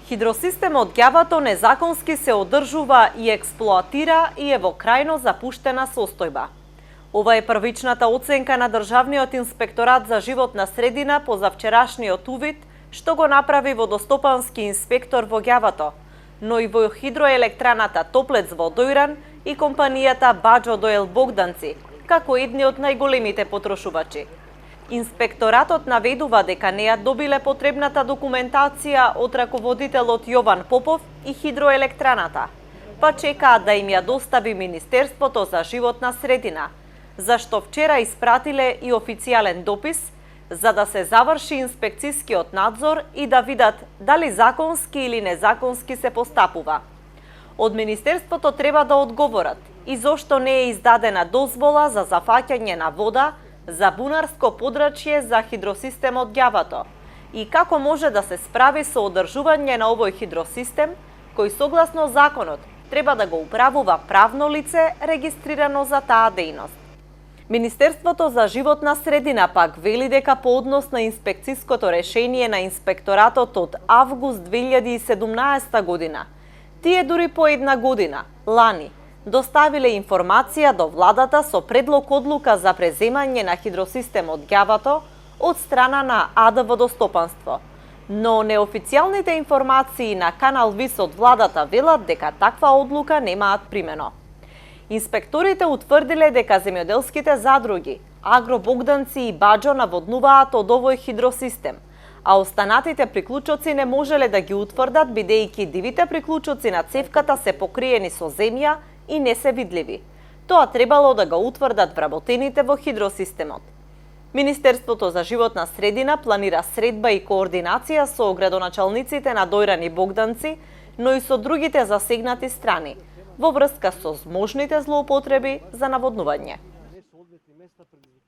Хидросистемот Ѓавато незаконски се одржува и експлоатира и е во крајно запуштена состојба. Ова е првичната оценка на Државниот инспекторат за животна средина по завчерашниот увид што го направи водостопански инспектор во Ѓавато, но и во хидроелектраната Топлец во Дојран и компанијата Баџо Доел Богданци, како едни од најголемите потрошувачи. Инспекторатот наведува дека не ја добиле потребната документација од раководителот Јован Попов и хидроелектраната, па чекаат да им ја достави Министерството за животна средина, зашто вчера испратиле и официјален допис за да се заврши инспекцискиот надзор и да видат дали законски или незаконски се постапува. Од Министерството треба да одговорат и зошто не е издадена дозвола за зафаќање на вода за бунарско подрачје за хидросистемот Ѓавато и како може да се справи со одржување на овој хидросистем, кој согласно законот треба да го управува правно лице регистрирано за таа дејност. Министерството за животна средина пак вели дека по однос на инспекциското решение на инспекторатот од август 2017 година, тие дури по една година, лани, доставиле информација до владата со предлог одлука за преземање на хидросистемот Ѓавато од страна на АД Водостопанство. Но неофицијалните информации на Канал Вис од владата велат дека таква одлука немаат примено. Инспекторите утврдиле дека земјоделските задруги, Агро Богданци и Баџо наводнуваат од овој хидросистем, а останатите приклучоци не можеле да ги утврдат бидејќи дивите приклучоци на цевката се покриени со земја и не се видливи. Тоа требало да го утврдат вработените во хидросистемот. Министерството за животна средина планира средба и координација со градоначалниците на Дојран и Богданци, но и со другите засегнати страни, во врска со можните злоупотреби за наводнување.